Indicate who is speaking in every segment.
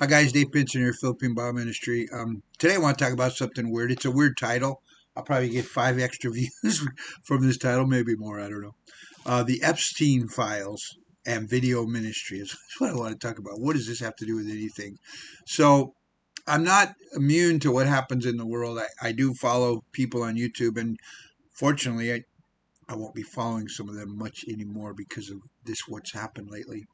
Speaker 1: Hi guys, Dave Pinson here, Philippine Bible Ministry. Today I want to talk about something weird. It's a weird title. I'll probably get 5 extra views from this title, maybe more. I don't know. The Epstein Files and video ministry is what I want to talk about. What does this have to do with anything? So I'm not immune to what happens in the world. I do follow people on YouTube, and fortunately, I won't be following some of them much anymore because of this what's happened lately.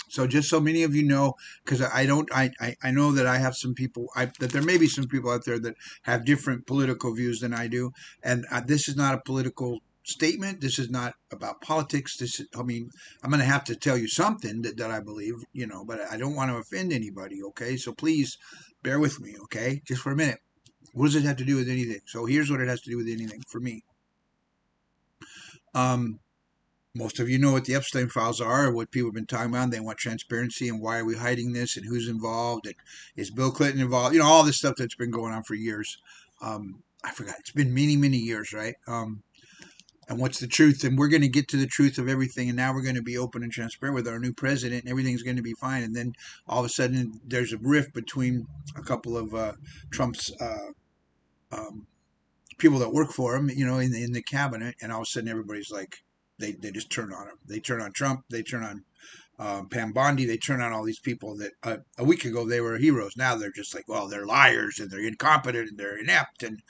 Speaker 1: So just so many of you know, because I don't, I know that I have some people, that there may be some people out there that have different political views than I do, and this is not a political statement. This is not about politics. This is, I mean, I'm going to have to tell you something that I believe, but I don't want to offend anybody. Okay, so please bear with me. Okay, just for a minute. What does it have to do with anything? So here's what it has to do with anything for me. Um, Most of you know what the Epstein Files are, what people have been talking about. They want transparency and why are we hiding this and who's involved and is Bill Clinton involved? All this stuff that's been going on for years. I forgot. It's been many, many years, right? And what's the truth? And we're going to get to the truth of everything. And now we're going to be open and transparent with our new president, and everything's going to be fine. And then all of a sudden, there's a rift between a couple of Trump's um, people that work for him, in the cabinet, and all of a sudden everybody's like, they just turn on him. They turn on Trump. They turn on Pam Bondi. They turn on all these people that a week ago they were heroes. Now they're just like, well, they're liars and they're incompetent and they're inept and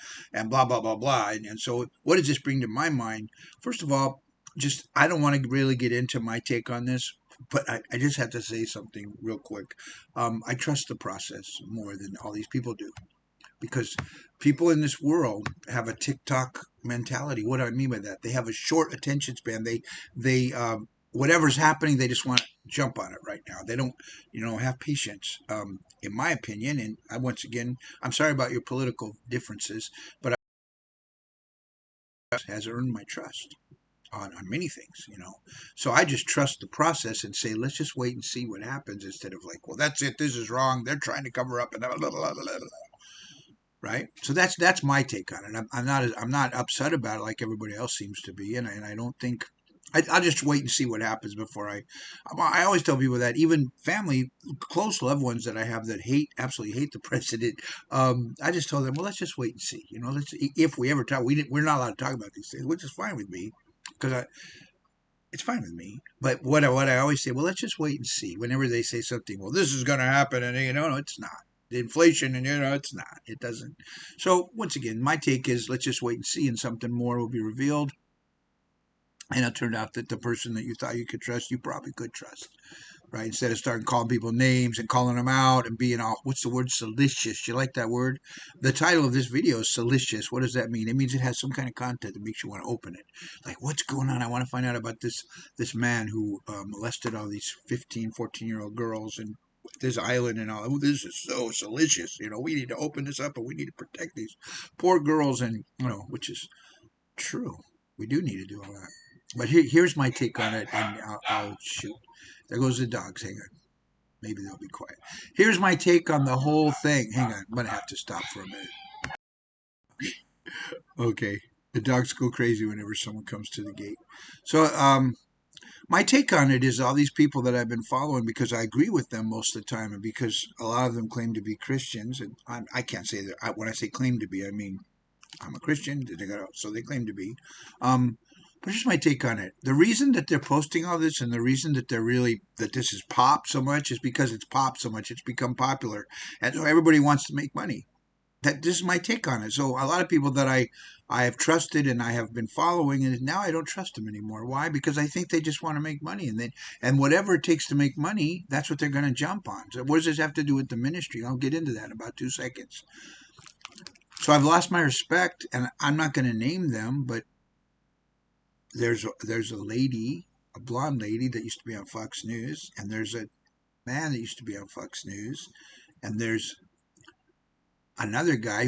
Speaker 1: blah blah blah blah. And so, what does this bring to my mind? First of all, just I don't want to really get into my take on this, but I just have to say something real quick. I trust the process more than all these people do because people in this world have a TikTok mentality. What do I mean by that? They have a short attention span. They whatever's happening, they just want to jump on it right now. They don't, have patience. In my opinion, and once again, I'm sorry about your political differences, but has earned my trust. On many things, So I just trust the process and say, let's just wait and see what happens instead of like, well, that's it. This is wrong. They're trying to cover up and blah, blah, blah, blah, blah. Right? So that's my take on it. I'm not upset about it like everybody else seems to be, and I don't think I'll just wait and see what happens before I always tell people that even family, close loved ones that I have that absolutely hate the president. I just told them, well, let's just wait and see. Let's if we ever talk, we're not allowed to talk about these things, which is fine with me because it's fine with me. But what I always say, well, let's just wait and see. Whenever they say something, well, this is going to happen, and no, it's not. The inflation, and it's not. It doesn't. So once again, my take is let's just wait and see, and something more will be revealed. And it turned out that the person that you thought you could trust, you probably could trust, right? Instead of starting calling people names and calling them out and being all, what's the word, salacious? You like that word? The title of this video is salacious. What does that mean? It means it has some kind of content that makes you want to open it. Like, what's going on? I want to find out about this man who molested all these 15, 14-year-old girls and this island and all. Oh, this is so salacious. We need to open this up and we need to protect these poor girls, and which is true. We do need to do all that. But here's my take on it, and I'll shoot. There goes the dogs. Hang on. Maybe they'll be quiet. Here's my take on the whole thing. Hang on. I'm going to have to stop for a minute. Okay. The dogs go crazy whenever someone comes to the gate. So, my take on it is all these people that I've been following because I agree with them most of the time, and because a lot of them claim to be Christians, and I can't say that. When I say claim to be, I mean I'm a Christian, so they claim to be. Um, but here's my take on it. The reason that they're posting all this and the reason that that this is pop so much is because it's pop so much. It's become popular. And so everybody wants to make money. This is my take on it. So a lot of people that I have trusted and I have been following, and now I don't trust them anymore. Why? Because I think they just want to make money, and whatever it takes to make money, that's what they're going to jump on. So what does this have to do with the ministry? I'll get into that in about 2 seconds. So I've lost my respect, and I'm not going to name them, but there's a lady, a blonde lady that used to be on Fox News, and there's a man that used to be on Fox News, and there's another guy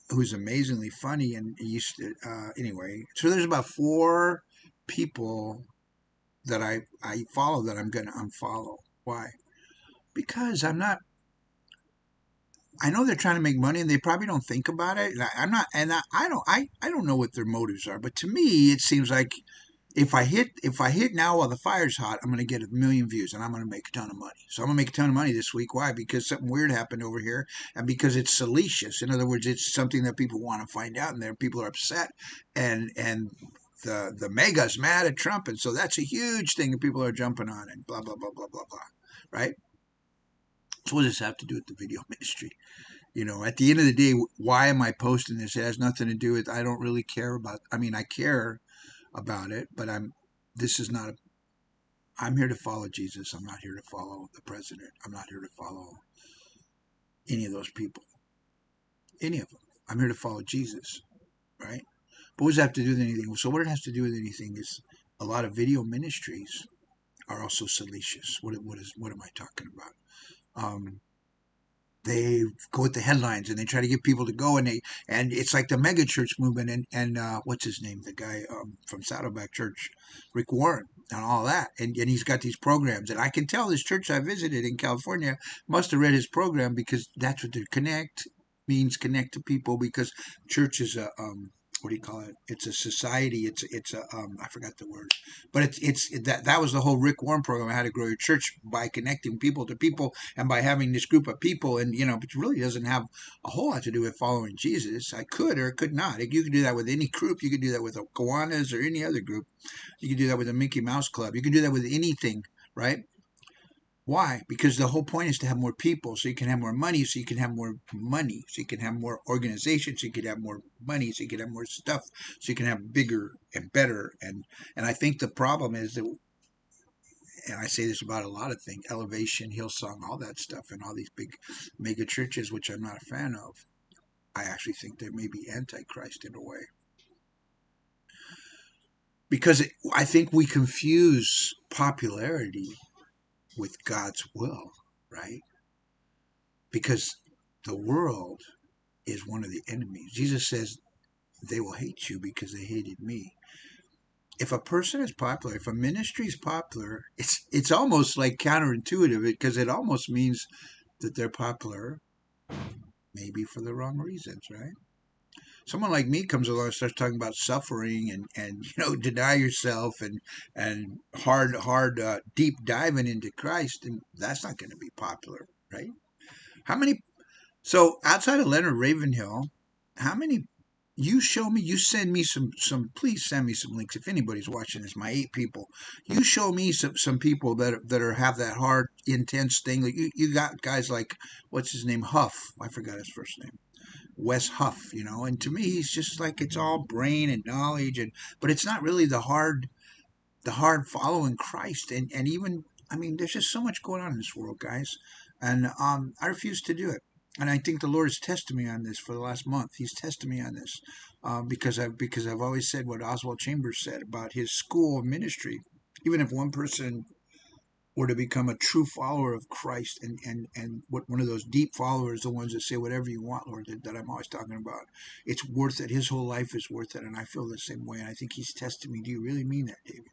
Speaker 1: who's amazingly funny, and he used to anyway. So there's about 4 people that I follow that I'm going to unfollow. Why? Because I know they're trying to make money, and they probably don't think about it. And I'm not, and I don't know what their motives are. But to me, it seems like if I hit now while the fire's hot, I'm gonna get 1 million views and I'm gonna make a ton of money. So I'm gonna make a ton of money this week. Why? Because something weird happened over here, and because it's salacious. In other words, it's something that people want to find out, and there people are upset, and the MAGA's mad at Trump, and so that's a huge thing that people are jumping on, and blah blah blah blah blah blah. Right? So what does this have to do with the video ministry? At the end of the day, why am I posting this? It has nothing to do with. I don't really care about. I mean, I care about it, but this is not a I'm here to follow Jesus. I'm not here to follow the president. I'm not here to follow any of those people, any of them. I'm here to follow Jesus, right? But what does that have to do with anything? So what it has to do with anything is a lot of video ministries are also salacious. What am I talking about? They go with the headlines and they try to get people to go, and it's like the mega church movement, and what's his name, the guy from Saddleback Church, Rick Warren, and all that, and he's got these programs, and I can tell this church I visited in California must have read his program, because that's what the connect means, connect to people, because church is a what do you call it? It's a society. It's a I forgot the word, but that was the whole Rick Warren program, how to grow your church by connecting people to people, and by having this group of people, and but it really doesn't have a whole lot to do with following Jesus. I could or could not. You could do that with any group. You could do that with a Kiwanis or any other group. You could do that with a Mickey Mouse Club. You can do that with anything, right? Why? Because the whole point is to have more people, so you can have more money, so you can have more money, so you can have more organizations, so you can have more money, so you can have more stuff, so you can have bigger and better. And I think the problem is that, and I say this about a lot of things, Elevation, Hillsong, all that stuff, and all these big mega churches, which I'm not a fan of. I actually think they may be antichrist in a way, because I think we confuse popularity with God's will, right? Because the world is one of the enemies. Jesus says they will hate you because they hated me. If a person is popular, if a ministry is popular, it's almost like counterintuitive, because it almost means that they're popular maybe for the wrong reasons, right? Someone like me comes along and starts talking about suffering, and deny yourself, and hard deep diving into Christ, and that's not going to be popular, right? How many So outside of Leonard Ravenhill, how many? You show me. You send me some. Please send me some links if anybody's watching this. My 8 people. You show me some people that have that hard, intense thing. Like you got guys like, what's his name, Huff. I forgot his first name. Wes Huff. And to me, he's just like, it's all brain and knowledge, but it's not really the hard following Christ, and even, I mean, there's just so much going on in this world, guys, and I refuse to do it. And I think the Lord has tested me on this for the last month. He's tested me on this, because I've always said what Oswald Chambers said about his school of ministry. Even if one person were to become a true follower of Christ, and what one of those deep followers, the ones that say whatever you want, Lord, that I'm always talking about, it's worth it. His whole life is worth it, and I feel the same way. And I think he's tested me. Do you really mean that, David?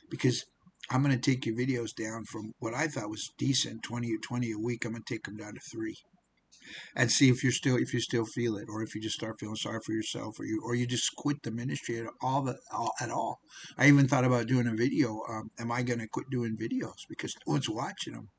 Speaker 1: Because I'm going to take your videos down from what I thought was decent, 20 a week. I'm going to take them down to 3, and see if you still feel it, or if you just start feeling sorry for yourself, or you just quit the ministry at all. I even thought about doing a video. Am I going to quit doing videos because no one's watching them?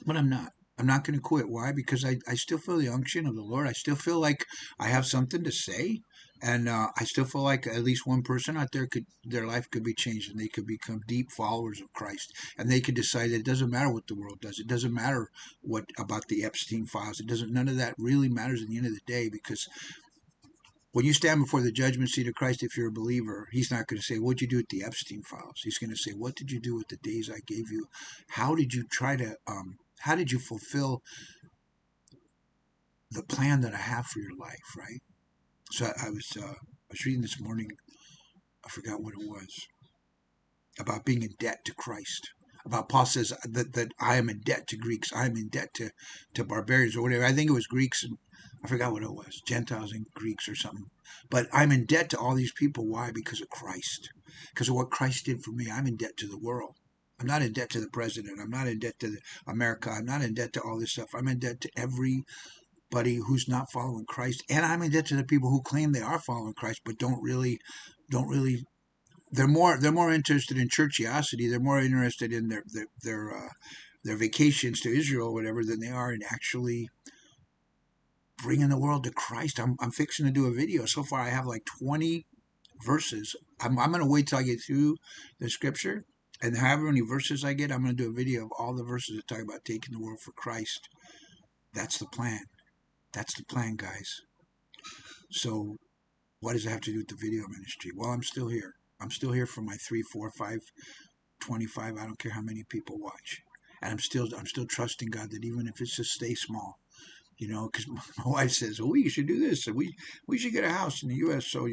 Speaker 1: But I'm not. I'm not going to quit. Why? Because I still feel the unction of the Lord. I still feel like I have something to say. And I still feel like at least one person out there their life could be changed, and they could become deep followers of Christ. And they could decide that it doesn't matter what the world does. It doesn't matter what about the Epstein Files. None of that really matters at the end of the day, because when you stand before the judgment seat of Christ, if you're a believer, he's not going to say, what'd you do with the Epstein Files? He's going to say, what did you do with the days I gave you? How did you how did you fulfill the plan that I have for your life, right? So I was reading this morning, I forgot what it was, about being in debt to Christ. About Paul says that I am in debt to Greeks, I am in debt to barbarians, or whatever. I think it was Greeks, and I forgot what it was, Gentiles and Greeks or something. But I'm in debt to all these people. Why? Because of Christ. Because of what Christ did for me. I'm in debt to the world. I'm not in debt to the president. I'm not in debt to America. I'm not in debt to all this stuff. I'm in debt to every anybody who's not following Christ. And I mean that to the people who claim they are following Christ, but don't really. They're more interested in churchiosity. They're more interested in their vacations to Israel or whatever than they are in actually bringing the world to Christ. I'm fixing to do a video. So far, I have like 20 verses. I'm going to wait till I get through the scripture. And however many verses I get, I'm going to do a video of all the verses that talk about taking the world for Christ. That's the plan. That's the plan, guys. So, what does it have to do with the video ministry? Well, I'm still here. I'm still here for my 3, 4, 5, 25. I don't care how many people watch. And I'm still trusting God that even if it's just stay small, because my wife says, "Oh, you should do this, and we should get a house in the U.S." So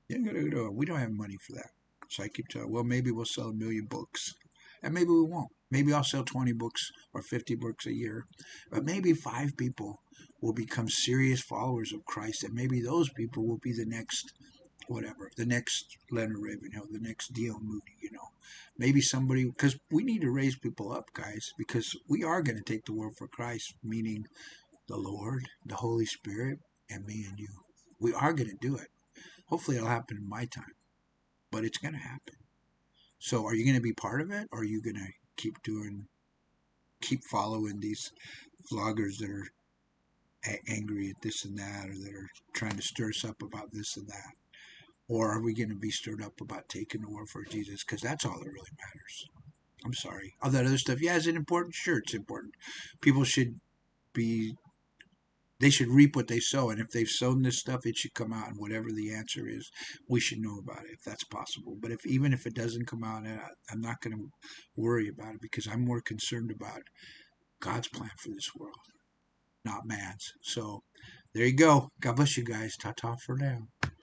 Speaker 1: we don't have money for that. So I keep telling her, well, maybe we'll sell 1,000,000 books, and maybe we won't. Maybe I'll sell 20 books or 50 books a year, but maybe 5 people will become serious followers of Christ, and maybe those people will be the next whatever, the next Leonard Ravenhill, the next D.L. Moody. Maybe somebody, because we need to raise people up, guys, because we are going to take the world for Christ, meaning the Lord, the Holy Spirit, and me and you. We are going to do it. Hopefully, it'll happen in my time, but it's going to happen. So, are you going to be part of it, or are you going to keep following these vloggers that are angry at this and that, or that are trying to stir us up about this and that? Or are we going to be stirred up about taking the world for Jesus? Because that's all that really matters. I'm sorry. All that other stuff, yeah, is it important? Sure, it's important. People should be they should reap what they sow. And if they've sown this stuff, it should come out. And whatever the answer is, we should know about it if that's possible. But even if it doesn't come out, I'm not going to worry about it because I'm more concerned about God's plan for this world, not man's. So there you go. God bless you guys. Ta-ta for now.